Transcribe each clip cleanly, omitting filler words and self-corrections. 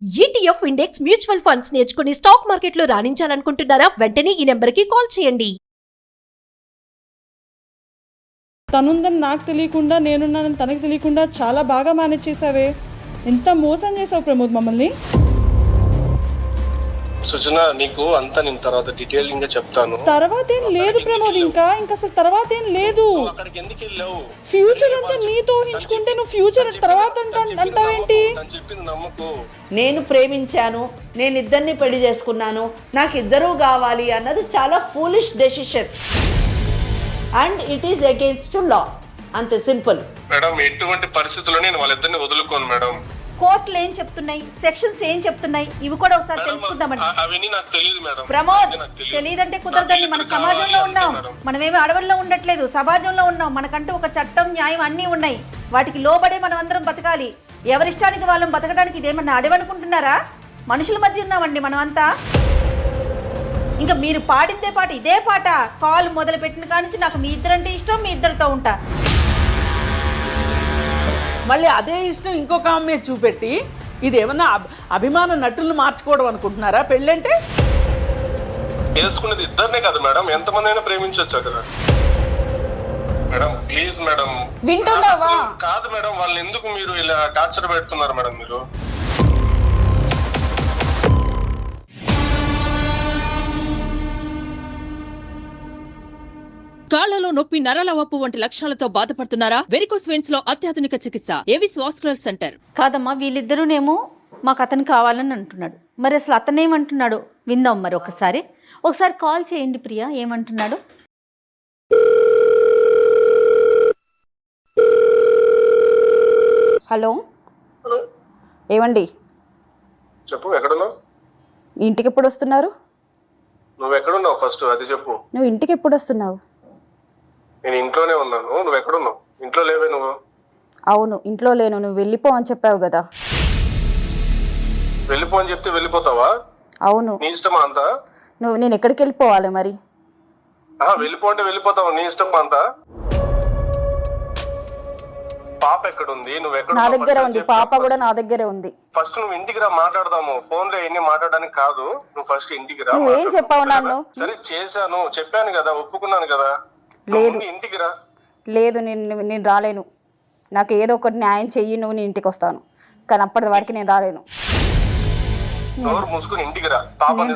ETF index mutual funds నేర్చుకుని stock మార్కెట్లో రాణించాలనుకుంటున్నారా? వెంటనే ఈ నెంబర్కి కాల్ చేయండి. తనుందని నాకు తెలియకుండా నేనున్నానని తనకు తెలియకుండా చాలా బాగా మేనేజ్ చేసావే. ఎంత మోసం చేసావు ప్రమోద్ మమ్మల్ని. సుజన, నీకు అంతా నేను తర్వాత డీటెయిలింగ్ గా చెప్తాను. తర్వాత ఏం లేదు ప్రమోద్, ఇంకా అసలు తర్వాత ఏం లేదు. అక్కడికి ఎందుకు వెళ్ళావు? ఫ్యూచర్ అంతా నీతో ఊహించుకుంటే నువ్వు ఫ్యూచర్ తర్వాత అంటావేంటి? చెప్పింది నమ్మకు. నేను ప్రేమించాను, నేను ఇద్దరిని పెళ్లి చేసుకున్నాను, నాకు ఇద్దరూ కావాలి అన్నది చాలా foolish decision and it is against law. అంతే సింపుల్. మేడం, ఎటువంటి పరిస్థితుల్లో నేను వాళ్ళిద్దరిని వదులుకోను మేడం. కోర్టులు ఏం చెప్తున్నాయి, సెక్షన్స్ ఏం చెప్తున్నాయి, ఇవి కూడా ఒకసారి తెలుసుకుందామండి. అవన్నీ నాకు తెలియదు మేడం. ప్రమోద్, తెలియదంటే కుదరదండి. మన సమాజంలో ఉన్నాం, మనమేమి అడవుల్లో ఉండట్లేదు, సమాజంలో ఉన్నాం. మనకంటూ ఒక చట్టం, న్యాయం అన్నీ ఉన్నాయి. వాటికి లోబడే మనం అందరం బతకాలి. ఎవరిష్టానికి వాళ్ళని బతకడానికి ఇదేమన్నా అడవనుకుంటున్నారా? మనుషుల మధ్య ఉన్నామండి మనం అంతా. ఇంకా మీరు పాడిందే పాట, ఇదే పాట. కాల్ మొదలు పెట్టిన కానించి నాకు మీ ఇద్దరంటే ఇష్టం, మీ ఇద్దరితో ఉంటా. మళ్ళీ అదే ఇష్టం ఇంకొక ఆమె చూపెట్టి ఇది ఏమన్నా అభిమాన నటులను మార్చుకోవడం అనుకుంటున్నారా? పెళ్ళంటే చేసుకునేది ఇద్దరినే కదా మేడం, ఎంతమంది అయినా ప్రేమించవచ్చు కదా మేడం. ప్లీజ్ మేడం, వింటున్నావా? కాదు మేడం, వాళ్ళని ఎందుకు మీరు ఇలా టార్చర్ పెడుతున్నారు మేడం మీరు? కాళ్లలో నొప్పి, నరాల వాపు వంటి లక్షణాలతో బాధపడుతున్నారా? వెరికోస్ వెయిన్స్ లో అత్యాధునిక చికిత్స ఏవిస్ వాస్కులర్ సెంటర్. కాదమ్మా, వీళ్ళిద్దరూనేమో మాకు అతను కావాలని అంటున్నాడు. మరి అసలు అతనేమంటున్నాడు విందాం. మరి ఒకసారి కాల్ చేయండి ప్రియా, ఏమంటున్నాడు. హలో హలో, ఏమండి, చెప్పు. ఎక్కడున్నావు? ఇంటికి ఎప్పుడు వస్తున్నారు? నువ్వు ఎక్కడున్నావు ఫస్ట్ అది చెప్పు. నువ్వు ఇంటికి ఎప్పుడు వస్తున్నావు? నేను ఇంట్లోనే ఉన్నాను. నువ్వు ఎక్కడున్నావు? ఇంట్లో లేవే నువ్వు? అవును, ఇంట్లో లేను. నువ్వు వెళ్ళిపో అని చెప్పావు కదా. వెళ్ళిపో అని చెప్తే వెళ్ళిపోతావా? అవును. నీ ఇష్టమా అంతా? నేను ఎక్కడికి వెళ్ళిపోవాలి మరి? వెళ్ళిపో అంటే వెళ్ళిపోతావా? నీ ఇష్టమా అంతా? పాప ఎక్కడుంది? నువ్వు ఎక్కడ? నా దగ్గర ఉంది. పాప కూడా నా దగ్గరే ఉంది. ఫస్ట్ నువ్వు ఇంటికి రా, మాట్లాడదాము. ఫోన్ లో ఎన్ని మాట్లాడడానికి కాదు. నువ్వు ఫస్ట్ ఇంటికి రా. నువ్వేం చెప్పావు నన్ను? సరే చేశాను, చెప్పాను కదా, ఒప్పుకున్నాను కదా. లేదు, ఇంటికి రా. లేదు, నేను రాలేను. నాకు ఏదో ఒకటి న్యాయం చెయ్యి, నువ్వు నేను ఇంటికి వస్తాను. కానీ అప్పటి వరకు నేను రాలేను. నోరు మూసుకుని ఇంటికి రా. పాప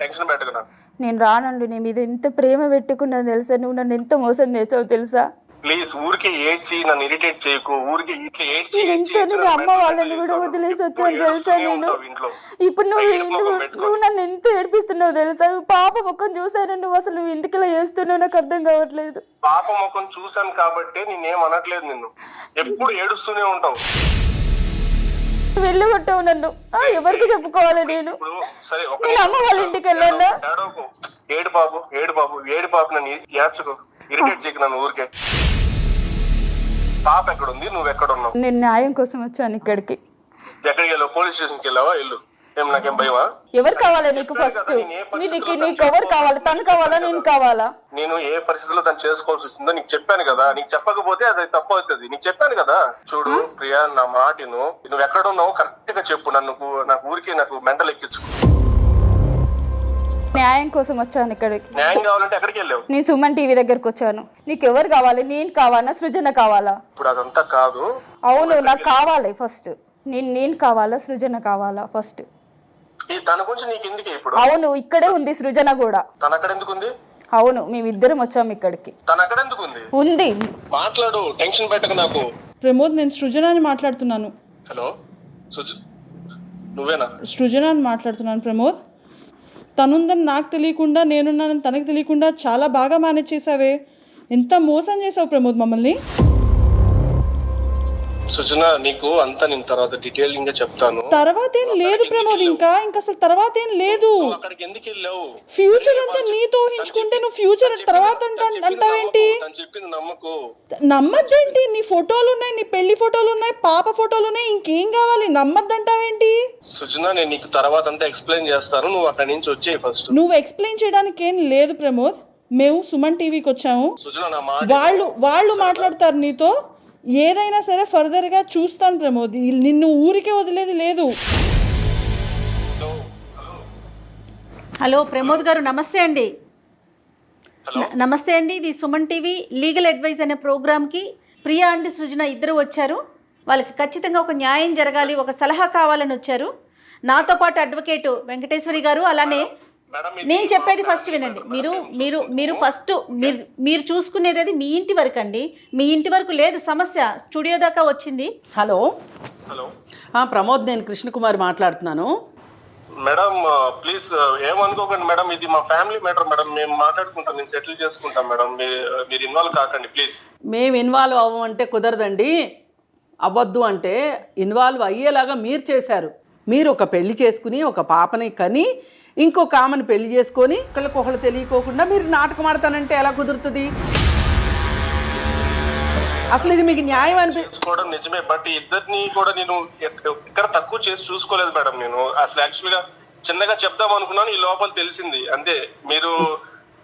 టెన్షన్ పెట్టకురా. నేను రానండి. నీ మీద ఎంత ప్రేమ పెట్టుకున్నా తెలుసా? నువ్వు నన్ను ఎంత మోసం చేసావు తెలుసా? ప్లీజ్, ఊరికే ఏడ్చి నన్ను ఇరిటేట్ చేయకు. ఊరికే ఇట్లా ఏడ్చి నేను అమ్మ వాళ్ళని కూడా వదిలేసి వచ్చాను తెలుసా? నేను ఇప్పుడు నువ్వు నన్ను ఎంత ఏడిపిస్తున్నావు తెలుసా? పాప ముఖం చూసాను. నువ్వు అసలు నువ్వు ఎందుకు ఇలా చేస్తున్నావు నాకు అర్థం కావట్లేదు. పాప ముఖం చూసాను కాబట్టి నేనేం అనట్లేదు. నిన్ను ఎప్పుడు ఏడుస్తూనే ఉంటావు. వెళ్ళగొట్టావు నన్ను. ఎవరికి చెప్పుకోవాలి నేను? నేను అమ్మ వాళ్ళ ఇంటికి వెళ్ళాను. ఏడు బాబు నన్ను ఏడ్చుకో, ఇరిటేట్ చేయకు నన్ను ఊరికే. పాప ఎక్కడుంది? నువ్వు ఎక్కడున్నావు? నేను న్యాయం కోసం వచ్చాను ఇక్కడికి. ఎక్కడికి వెళ్ళావు? పోలీస్ స్టేషన్కి వెళ్ళావా? వెళ్ళు. ఏం నాకేం భయమా? ఎవరు కావాలి నీకు? ఫస్ట్ నీకు ఎవరు కావాలి? తను కావాలా నేను కావాలా? నేను ఏ పరిస్థితుల్లో తను చేసుకోవాల్సి వచ్చిందో నీకు చెప్పాను కదా. నీకు చెప్పకపోతే అది తప్పు అవుతుంది. నీకు చెప్పాను కదా. చూడు ప్రియా, నా మాటను. నువ్వు ఎక్కడున్నావు కరెక్ట్ గా చెప్పు. నాకు ఊరికే నాకు మెంటల్ ఎక్కించు. న్యాయం కోసం వచ్చాను ఇక్కడికి. న్యాయం కావాలంటే ఎక్కడికి వెళ్ళావు? నేను సుమన్ టీవీ దగ్గరకు వచ్చాను. నీకు ఎవరు కావాలి? నేను కావాలా, సృజన కావాలా? ఇప్పుడు అదంతా కాదు. అవును, నాకు కావాలి ఫస్ట్. నేను కావాలా, సృజన కావాలా ఫస్ట్? తన గురించి నీకు ఎందుకు ఇప్పుడు? అవును, ఇక్కడే ఉంది సృజన కూడా. తన అక్కడ ఎందుకు ఉంది? అవును, మేమిద్దరం వచ్చాము ఇక్కడికి. తన అక్కడ ఎందుకు ఉంది? ఉంది. మాట్లాడు, టెన్షన్ పెట్టకు నాకు. ప్రమోద్, నేను సృజనాని మాట్లాడుతున్నాను. హలో, నువ్వేనా? సృజనాని మాట్లాడుతున్నాను ప్రమోద్. తనుందని నాకు తెలియకుండా నేనున్నానని తనకు తెలియకుండా చాలా బాగా మేనేజ్ చేసావే. ఎంత మోసం చేసావు ప్రమోద్ మమ్మల్ని. సుజన, నీకు అంతా నేను తర్వాత డీటెయిలింగ్ గా చెప్తాను. తర్వాత ఏం లేదు ప్రమోద్, ఇంకా అసలు తర్వాత ఏం లేదు. అక్కడికి ఎందుకు వెళ్ళావు? ఫ్యూచర్ అంతా నీతో ఊహించుకుంటే నువ్వు ఫ్యూచర్ తర్వాత అంటావేంటి? చెప్పింది నమ్మకు. నమ్మద్దేంటి? నీ ఫోటోలు ఉన్నాయి, నీ పెళ్లి ఫోటోలు ఉన్నాయి, పాప ఫోటోలు ఉన్నాయి, ఇంకేం కావాలి? నమ్మద్దంటావేంటి? సుజన, నేను నీకు తర్వాత అంతా ఎక్స్ప్లెయిన్ చేస్తాను. నువ్వు అక్కడి నుంచి వచ్చేయి ఫస్ట్. నువ్వు ఎక్స్ప్లెయిన్ చేయడానికి ఏం లేదు ప్రమోద్. మేము సుమన్ టీవీకి వచ్చాము. సుజన, నా మాట వాళ్ళు మాట్లాడతారు నీతో. ఏదైనా సరే ఫర్దర్గా చూస్తాను ప్రమోద్. నిన్ను ఊరికే వదిలేది లేదు. హలో ప్రమోద్ గారు, నమస్తే అండి. హలో. నమస్తే అండి, ఇది సుమన్ టీవీ లీగల్ అడ్వైజ్ అనే ప్రోగ్రామ్కి ప్రియా అండ్ సృజన ఇద్దరు వచ్చారు. వాళ్ళకి ఖచ్చితంగా ఒక న్యాయం జరగాలి, ఒక సలహా కావాలని వచ్చారు. నాతో పాటు అడ్వకేట్ వెంకటేశ్వరి గారు, అలానే మేడం, ఇది నేను చెప్పేది ఫస్ట్ వినండి. మీరు ఫస్ట్ మీరు చూసుకునేది అది మీ ఇంటి వరకు అండి. మీ ఇంటి వరకు లేదు సమస్య, స్టూడియో దాకా వచ్చింది. హలో హలో ప్రమోద్, నేను కృష్ణకుమారి మాట్లాడుతున్నాను. మేడం, ప్లీజ్ ఏమనుకోకండి మేడం, ఇది మా ఫ్యామిలీ మ్యాటర్ మేడం. మేము మాట్లాడుకుంటాం, నేను సెటిల్ చేసుకుంటాం మేడం. మీరు ఇన్వాల్వ్ కాకండి ప్లీజ్. మేము ఇన్వాల్వ్ అవ్వమంటే కుదరదండి. అవ్వద్దు అంటే ఇన్వాల్వ్ అయ్యేలాగా మీరు చేశారు. మీరు ఒక పెళ్లి చేసుకుని ఒక పాపని కని ఇంకొక ఆమెను పెళ్లి చేసుకొని ఒకళ్ళకొకళ్ళు తెలియకోకుండా మీరు నాటకం ఆడతానంటే ఎలా కుదురుతుంది? అసలు ఇది మీకు న్యాయం కూడా నిజమే, బట్ ఇద్దరిని కూడా నేను ఇక్కడ తక్కువ చేసి చూసుకోలేదు మేడం. నేను అసలు యాక్చువల్ గా చిన్నగా చెప్దాం అనుకున్నాను, ఈ లోపల తెలిసింది అంతే. మీరు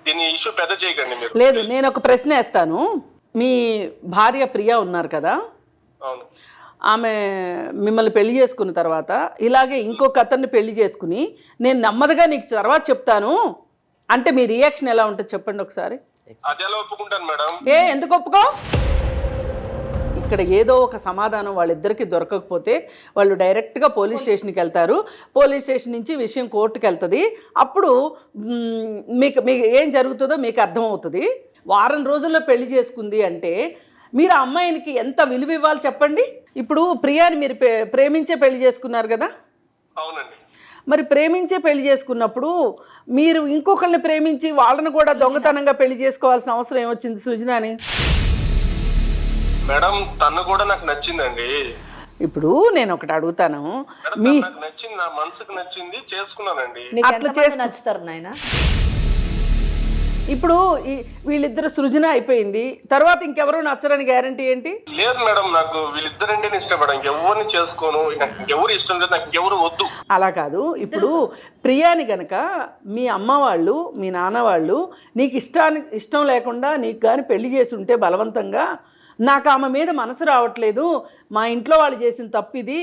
దీని ఇష్యూ పెద్ద చేయకండి. మీరు లేదు, నేను ఒక ప్రశ్న వేస్తాను. మీ భార్య ప్రియా ఉన్నారు కదా, అవును. ఆమె మిమ్మల్ని పెళ్లి చేసుకున్న తర్వాత ఇలాగే ఇంకొక అతన్ని పెళ్లి చేసుకుని నేను నెమ్మదిగా నీకు తర్వాత చెప్తాను అంటే మీ రియాక్షన్ ఎలా ఉంటుంది చెప్పండి ఒకసారి. అది ఎలా ఒప్పుకుంటాను మేడం? ఎందుకు ఒప్పుకో? ఇక్కడ ఏదో ఒక సమాధానం వాళ్ళిద్దరికి దొరకకపోతే వాళ్ళు డైరెక్ట్గా పోలీస్ స్టేషన్కి వెళ్తారు. పోలీస్ స్టేషన్ నుంచి విషయం కోర్టుకి వెళ్తుంది. అప్పుడు మీకు ఏం జరుగుతుందో మీకు అర్థమవుతుంది. వారం రోజుల్లో పెళ్లి చేసుకుంది అంటే మీరు ఆ అమ్మాయికి ఎంత విలువ ఇవ్వాలి చెప్పండి. ఇప్పుడు ప్రియాని మీరు ప్రేమించే పెళ్లి చేసుకున్నారు కదా. అవునండి. మరి ప్రేమించే పెళ్లి చేసుకున్నప్పుడు మీరు ఇంకొకరిని ప్రేమించి వాళ్ళని కూడా దొంగతనంగా పెళ్లి చేసుకోవాల్సిన అవసరం ఏమొచ్చింది సృజనాని? మేడం, తను కూడా నాకు నచ్చిందండి. ఇప్పుడు నేను ఒకటి అడుగుతాను, నాకు నచ్చింది, నా మనసుకు నచ్చింది, చేసుకున్నానండి. అట్లా చేసి నచ్చుతారు నాయన. ఇప్పుడు వీళ్ళిద్దరు సృజన అయిపోయింది, తర్వాత ఇంకెవరు నచ్చరని గ్యారంటీ ఏంటి? లేదు మేడం, నాకు వీళ్ళిద్దరంటేనే ఇష్టం మేడం. ఇంకెవరిని చేసుకోను, నాకు ఇంకెవరు ఇష్టం లేదు, నాకు ఇంకెవరు వద్దు. అలా కాదు. ఇప్పుడు ప్రియాని గనక మీ అమ్మ వాళ్ళు మీ నాన్న వాళ్ళు నీకు ఇష్టం లేకుండా నీకు కానీ పెళ్లి చేసి ఉంటే బలవంతంగా, నాకు ఆమె మీద మనసు రావట్లేదు, మా ఇంట్లో వాళ్ళు చేసిన తప్పు ఇది,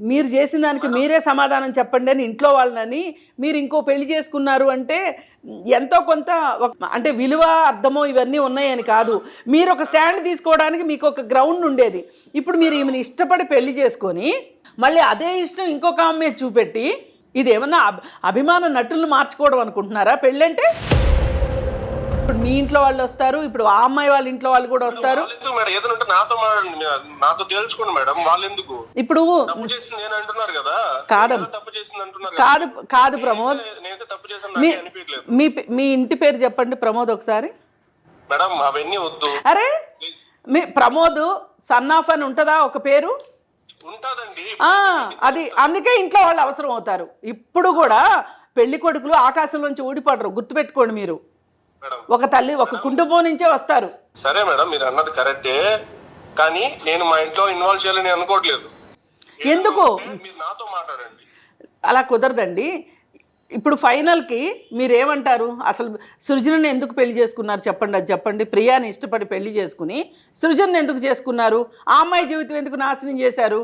మీరు చేసిన దానికి మీరే సమాధానం చెప్పండి అని ఇంట్లో వాళ్ళని మీరు ఇంకో పెళ్లి చేసుకున్నారు అంటే ఎంతో కొంత అంటే విలువ అర్థమో ఇవన్నీ ఉన్నాయని కాదు, మీరు ఒక స్టాండ్ తీసుకోవడానికి మీకు ఒక గ్రౌండ్ ఉండేది. ఇప్పుడు మీరు ఈమెను ఇష్టపడి పెళ్లి చేసుకొని మళ్ళీ అదే ఇష్టం ఇంకొక ఆమె చూపెట్టి ఇది ఏమన్నా అభిమాన నటులను మార్చుకోవడం అనుకుంటున్నారా పెళ్ళంటే? ఇప్పుడు మీ ఇంట్లో వాళ్ళు వస్తారు, ఇప్పుడు ఆ అమ్మాయి వాళ్ళ ఇంట్లో వాళ్ళు కూడా వస్తారు. నాతో తెలుసుకోండి మేడం, వాళ్ళు ఎందుకు ఇప్పుడు నేను అంటున్నారు కదా, కాదు ప్రమోద్, మీ ఇంటి పేరు చెప్పండి ప్రమోద్ ఒకసారి. మేడం అవన్నీ వద్దు. అరే మీ ప్రమోద్ సన్ ఆఫ్ అని ఉంటుందా ఒక పేరు? ఉంటదండి. అది అందుకే ఇంట్లో వాళ్ళు అవసరం అవుతారు. ఇప్పుడు కూడా పెళ్లి కొడుకులు ఆకాశంలోంచి ఊడిపడరు, గుర్తుపెట్టుకోండి. మీరు ఒక తల్లి ఒక కుటుంబం నుంచే వస్తారు. సరే మేడం, మీరు అన్నది కరెక్టే, కానీ నేను మా ఇంట్లో ఇన్వాల్వ్ చేయాలని అనుకోవట్లేదు. ఎందుకు? మీరు నాతో మాట్లాడండి. అలా కుదరదండి. ఇప్పుడు ఫైనల్కి మీరేమంటారు? అసలు సృజనని ఎందుకు పెళ్లి చేసుకున్నారు చెప్పండి, అది చెప్పండి. ప్రియాని ఇష్టపడి పెళ్లి చేసుకుని సృజనని ఎందుకు చేసుకున్నారు? ఆ అమ్మాయి జీవితం ఎందుకు నాశనం చేశారు?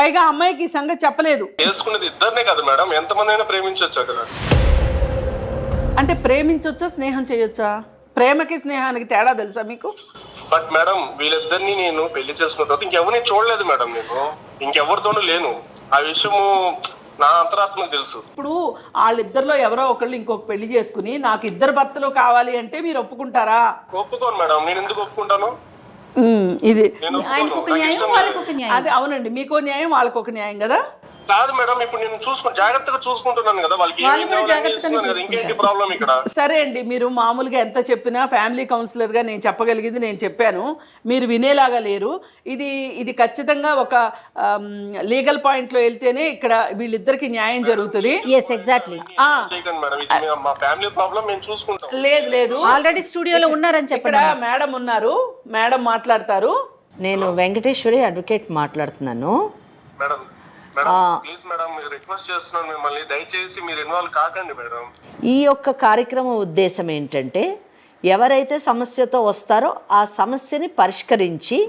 పైగా అమ్మాయికి ఈ సంగతి చెప్పలేదు. చేసుకునేది ఇద్దరినే కదా మేడం, ఎంతమంది అయినా ప్రేమించొచ్చు కదా. అంటే ప్రేమించొచ్చా స్నేహం చేయొచ్చా? ప్రేమకి స్నేహానికి తేడా తెలుసా మీకు? బట్ మేడం, వీళ్ళిద్దరిని నేను పెళ్లి చేసుకున్న తర్వాత ఇంకెవరిని చూడలేదు మేడం. నేను ఇంకెవరితోనూ లేను. ఆ విషయము నా అంతరాత్మకు తెలుసు. ఇప్పుడు వాళ్ళిద్దరిలో ఎవరో ఒకళ్ళు ఇంకొక పెళ్లి చేసుకుని నాకు ఇద్దరు భర్తలు కావాలి అంటే మీరు ఒప్పుకుంటారా? ఒప్పుకోను మేడం. నేను ఎందుకు ఒప్పుకుంటాను? ఇది అది అవునండి, మీకో న్యాయం వాళ్ళకొక న్యాయం కదా. కాదు మేడం, ఇప్పుడు నేను జాగ్రత్తగా చూసుకుంటున్నాను కదా, వాళ్ళకి ఇంకేంటి ప్రాబ్లం ఇక్కడ? సరే అండి, మీరు మామూలుగా ఎంత చెప్పినా ఫ్యామిలీ కౌన్సిలర్గా నేను చెప్పగలిగింది నేను చెప్పాను, మీరు వినేలాగా లేరు. ఇది ఖచ్చితంగా ఒక లీగల్ పాయింట్లో వెళ్తేనే ఇక్కడ వీళ్ళిద్దరికి న్యాయం జరుగుతుంది. లేదు, ఆల్రెడీ స్టూడియోలో ఉన్నారని చెప్పి మేడం ఉన్నారు, మేడం మాట్లాడతారు. నేను వెంకటేశ్వరి అడ్వకేట్ మాట్లాడుతున్నాను. మేడం ప్లీజ్ మేడం, రిక్వెస్ట్ చేస్తున్నాను మిమ్మల్ని, దయచేసి మీరు ఇన్వాల్వ్ కాకండి మేడం. ఈ యొక్క కార్యక్రమం ఉద్దేశం ఏంటంటే ఎవరైతే సమస్యతో వస్తారో ఆ సమస్యని పరిష్కరించి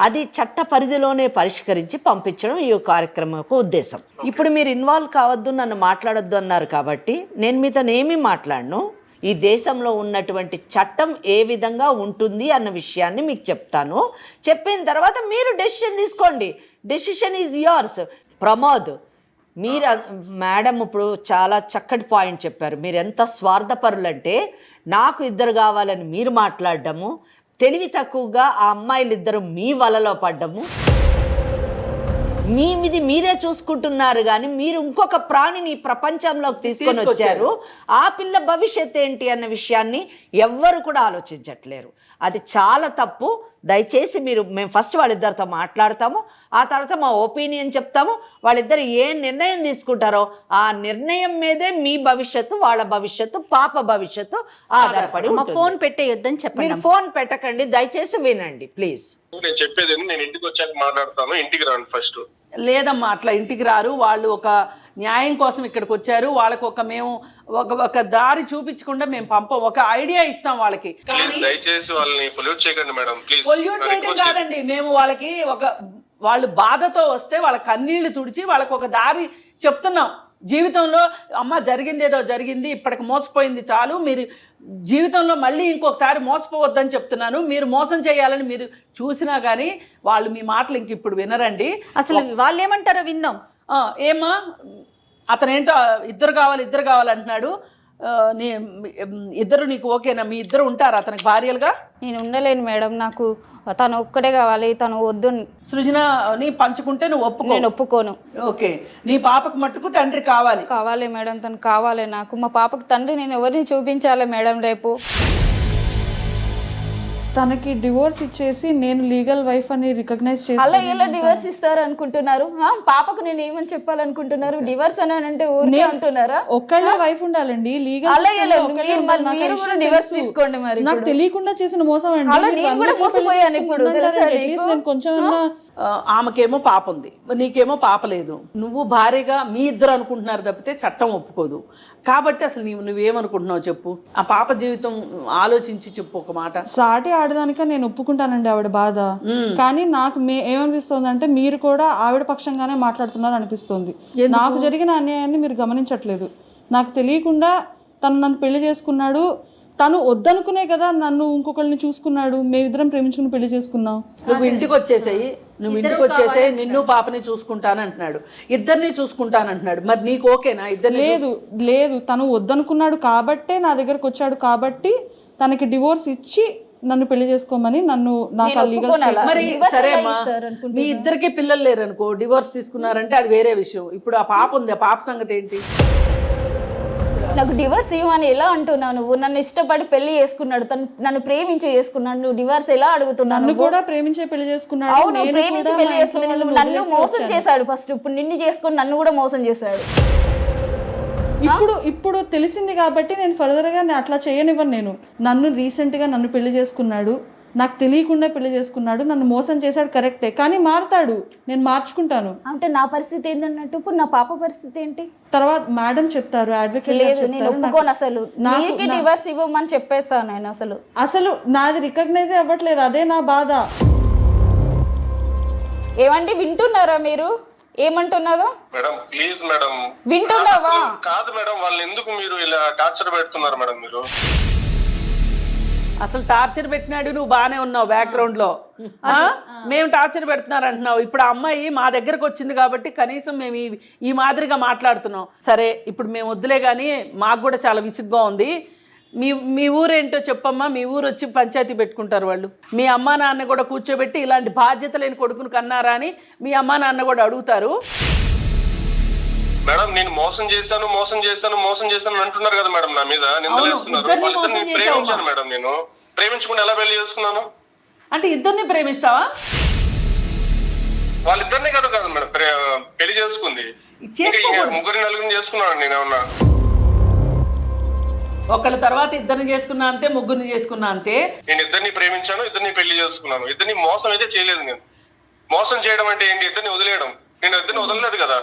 అది చట్ట పరిధిలోనే పరిష్కరించి పంపించడం ఈ కార్యక్రమం యొక్క ఉద్దేశం. ఇప్పుడు మీరు ఇన్వాల్వ్ కావద్దు, నన్ను మాట్లాడొద్దు అన్నారు కాబట్టి నేను మీతో ఏమీ మాట్లాడను. ఈ దేశంలో ఉన్నటువంటి చట్టం ఏ విధంగా ఉంటుంది అన్న విషయాన్ని మీకు చెప్తాను. చెప్పిన తర్వాత మీరు డెసిషన్ తీసుకోండి. Decision is yours. ప్రమోద్, మీరు మేడం ఇప్పుడు చాలా చక్కటి పాయింట్ చెప్పారు. మీరు ఎంత స్వార్థపరులంటే నాకు ఇద్దరు కావాలని మీరు మాట్లాడడము, తెలివి తక్కువగా ఆ అమ్మాయిలు ఇద్దరు మీ వలలో పడ్డము, మీది మీరే చూసుకుంటున్నారు కానీ మీరు ఇంకొక ప్రాణిని ప్రపంచంలోకి తీసుకొని వచ్చారు. ఆ పిల్ల భవిష్యత్ ఏంటి అన్న విషయాన్ని ఎవ్వరు కూడా ఆలోచించట్లేరు. అది చాలా తప్పు. దయచేసి మేము ఫస్ట్ వాళ్ళిద్దరితో మాట్లాడతాము, ఆ తర్వాత మా ఒపీనియన్ చెప్తాము. వాళ్ళిద్దరు ఏ నిర్ణయం తీసుకుంటారో ఆ నిర్ణయం మీదే మీ భవిష్యత్తు, వాళ్ళ భవిష్యత్తు, పాప భవిష్యత్తు ఆధారపడి ఉంటుంది. ఫోన్ పెట్టేయొద్దని చెప్పండి. మీరు ఫోన్ పెట్టకండి, దయచేసి వినండి ప్లీజ్. నేను చెప్పేది నేను ఇంటికి వచ్చాక మాట్లాడతాను, ఇంటికి రాను ఫస్ట్. లేదమ్మా, అట్లా ఇంటికి రారు. వాళ్ళు ఒక న్యాయం కోసం ఇక్కడికి వచ్చారు. వాళ్ళకు మేము ఒక దారి చూపించకుండా మేము పంపం, ఒక ఐడియా ఇస్తాం వాళ్ళకి. దయచేసి వాళ్ళని పొల్యూట్ చేయకండి మేడం, ప్లీజ్. పొల్యూట్ చేయడం కాదండి, మేము వాళ్ళకి వాళ్ళు బాధతో వస్తే వాళ్ళ కన్నీళ్లు తుడిచి వాళ్ళకి ఒక దారి చెప్తున్నాం. జీవితంలో అమ్మ జరిగింది ఏదో జరిగింది, ఇప్పటికి మోసపోయింది చాలు, మీరు జీవితంలో మళ్ళీ ఇంకొకసారి మోసపోవద్దని చెప్తున్నాను. మీరు మోసం చేయాలని మీరు చూసినా కానీ వాళ్ళు మీ మాటలు ఇంక ఇప్పుడు వినరండి. అసలు వాళ్ళు ఏమంటారో విందాం. ఏమా అతనేంటో ఇద్దరు కావాలి అంటున్నాడు. ఇద్దరు నీకు ఓకేనా? మీ ఇద్దరు ఉంటారా అతనికి భార్యలుగా? నేను ఉండలేను మేడం, నాకు తను ఒక్కడే కావాలి, తను వద్దు. సృజనని పంచుకుంటే నువ్వు ఒప్పుకో? నేను ఒప్పుకోను. ఓకే, నీ పాపకు మట్టుకు తండ్రి కావాలి మేడం, తను కావాలి నాకు. మా పాపకు తండ్రి నేను ఎవరిని చూపించాలి మేడం రేపు? తనకి డివోర్స్ ఇచ్చేసి నేను లీగల్ వైఫ్ అని రికగ్నైజ్ చేసి అలా ఎలా డివోర్స్ ఇస్తారు అనుకుంటున్నారు? పాపకు నేను ఏమని చెప్పాలనుకుంటున్నారు? డివోర్స్ అని అంటే ఊరికే అంటున్నారా? ఒక్కళ్ళే వైఫ్ ఉండాలండి, లీగల్ డివోర్స్ తీసుకోండి. మరి నాకు తెలియకుండా చేసిన మోసం అండి. నేను కొంచెం ఆమెకేమో పాప ఉంది, నీకేమో పాప లేదు. నువ్వు భార్యగా మీ ఇద్దరు అనుకుంటున్నారు తప్పితే చట్టం ఒప్పుకోదు. కాబట్టి అసలు నువ్వేమనుకుంటున్నావు చెప్పు? ఆ పాప జీవితం ఆలోచించి చెప్పు ఒక మాట. సాటి ఆడదానిక నేను ఒప్పుకుంటానండి ఆవిడ బాధ, కానీ నాకు ఏమనిపిస్తుంది అంటే మీరు కూడా ఆవిడ పక్షంగానే మాట్లాడుతున్నారు అనిపిస్తుంది. నాకు జరిగిన అన్యాయాన్ని మీరు గమనించట్లేదు. నాకు తెలియకుండా తను నన్ను పెళ్లి చేసుకున్నాడు, తను వద్దనుకునే కదా నన్ను ఇంకొకరిని చూసుకున్నాడు. మేమిద్దరం ప్రేమించుకుని పెళ్లి చేసుకున్నాం. నువ్వు ఇంటికి వచ్చేసాయి, నిన్ను పాపని చూసుకుంటానంటున్నాడు, ఇద్దరిని చూసుకుంటానంటున్నాడు. మరి నీకు ఓకేనా? ఇద్దరు లేదు తను వద్దనుకున్నాడు కాబట్టే నా దగ్గరకు వచ్చాడు, కాబట్టి తనకి డివోర్స్ ఇచ్చి నన్ను పెళ్లి చేసుకోమని నాకు మరి సరే అమ్మా, మీ ఇద్దరికి పిల్లలు లేరనుకో, డివోర్స్ తీసుకున్నారంటే అది వేరే విషయం. ఇప్పుడు ఆ పాప ఉంది, ఆ పాప సంగతి ఏంటి? నాకు డివోర్స్ ఇవ్వమని ఎలా అంటున్నావు నువ్వు? నన్ను ఇష్టపడి పెళ్లి చేసుకున్నాడు, నన్ను ప్రేమించి చేసుకున్నాడు, నువ్వు డివోర్స్ ఎలా అడుగుతున్నావు? నన్ను కూడా ప్రేమించే పెళ్లి చేసుకున్నాడు. అవును, ప్రేమించి పెళ్లి చేసుకున్నాడు. నన్ను మోసం చేశాడు ఫస్ట్, ఇప్పుడు నిన్ను చేసుకుని నన్ను కూడా మోసం చేశాడు. ఇప్పుడు తెలిసింది కాబట్టి నేను ఫర్దర్ గా అట్లా చేయనివ్వను. నన్ను రీసెంట్ గా నన్ను పెళ్లి చేసుకున్నాడు, నాకు తెలియకుండా పెళ్లి చేసుకున్నాడు, నన్ను మోసం చేశాడు కరెక్టే, కానీ మారుతాడు, నేను మార్చుకుంటాను. అంటే నా పరిస్థితి ఏంటన్నట్టు ఇప్పుడు నా పాప పరిస్థితి ఏంటి? తర్వాత మేడం చెప్తారు, అడ్వకేట్ లేదు నేను ఒప్పుకోను. అసలు నీకు డివోర్స్ ఇవ్వమని చెప్పేస్తాను నేను. అసలు నాది రికగ్నైజ్ అవ్వట్లేదు, అదే నా బాధ. ఏమండి వింటున్నారా మీరు? ఏమంటున్నారో మేడం ప్లీజ్ మేడం. వింటున్నావా? కాదు మేడం, వాళ్ళని ఎందుకు మీరు ఇలా టార్చర్ పెడుతున్నారు మేడం? మీరు అసలు టార్చర్ పెట్టినాడు, నువ్వు బాగానే ఉన్నావు బ్యాక్గ్రౌండ్ లో. మేము టార్చర్ పెడుతున్నారు అంటున్నావు. ఇప్పుడు ఆ అమ్మాయి మా దగ్గరకు వచ్చింది కాబట్టి కనీసం మేము ఈ మాదిరిగా మాట్లాడుతున్నాం. సరే ఇప్పుడు మేము వద్దులే కానీ మాకు కూడా చాలా విసుగ్గా ఉంది. మీ ఊరేంటో చెప్పమ్మా. మీ ఊరు వచ్చి పంచాయతీ పెట్టుకుంటారు వాళ్ళు. మీ అమ్మా నాన్న కూడా కూర్చోబెట్టి ఇలాంటి బాధ్యత లేని కొడుకును కన్నారా అని మీ అమ్మా నాన్న కూడా అడుగుతారు. మేడం నేను మోసం చేశాను అంటున్నారు కదా మేడం, నా మీద నిందలేస్తున్నారు. ప్రేమించాను మేడం, నేను ప్రేమించుకుని ఎలా పెళ్లి చేసుకున్నాను అంటే ఇద్దరిని ప్రేమిస్తావా? వాళ్ళిద్దరిని కాదు మేడం పెళ్లి చేసుకుంది, ముగ్గురిని నలుగురిని చేసుకున్నాను నేను. ఏమన్నా ఒకళ్ళ తర్వాత ఇద్దరిని చేసుకున్నా అంతే, ముగ్గురిని చేసుకున్నా అంతే. నేను ఇద్దరిని ప్రేమించాను, ఇద్దరిని పెళ్లి చేసుకున్నాను. ఇద్దరిని మోసం అయితే చేయలేదు. నేను మోసం చేయడం అంటే ఏంటి? ఇద్దరిని వదిలేయడం. నేను ఇద్దరిని వదలలేదు కదా,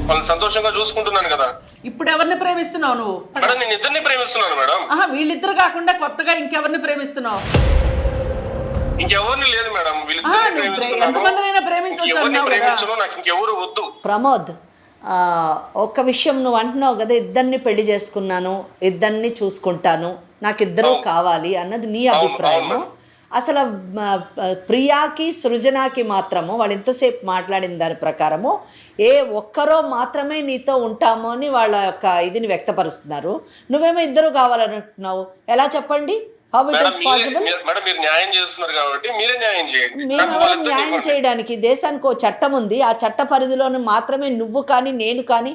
వాళ్ళని సంతోషంగా చూసుకుంటున్నాను కదా. ఇప్పుడు ఎవరిని ప్రేమిస్తున్నావు నువ్వు? మేడం నేను ఇద్దరిని ప్రేమిస్తున్నాను మేడం. వీళ్ళిద్దరు కాకుండా కొత్తగా ఇంకెవరిని ప్రేమిస్తున్నావు? ఇంకెవరిని లేదు మేడం. ఎంతమందినైనా ప్రేమించవచ్చు అన్నావు కదా. నాకు ఇంకెవరు వద్దు. ప్రమోద్, ఒక్క విషయం నువ్వు అంటున్నావు కదా, ఇద్దరిని పెళ్లి చేసుకున్నాను, ఇద్దరిని చూసుకుంటాను, నాకు ఇద్దరు కావాలి అన్నది నీ అభిప్రాయము. అసలు ప్రియాకి సృజనాకి మాత్రము వాళ్ళు ఇంతసేపు మాట్లాడిన దాని ప్రకారము ఏ ఒక్కరో మాత్రమే నీతో ఉంటామో అని వాళ్ళ యొక్క ఇదిని వ్యక్తపరుస్తున్నారు. నువ్వేమో ఇద్దరు కావాలంటున్నావు, ఎలా చెప్పండి? How it is possible? Madam మీరు న్యాయం చేస్తున్నారు కాబట్టి మీరే న్యాయం చేయండి. మేము న్యాయం చేయడానికి దేశానికి ఓ చట్టం ఉంది. ఆ చట్ట పరిధిలోనే మాత్రమే నువ్వు కానీ నేను కానీ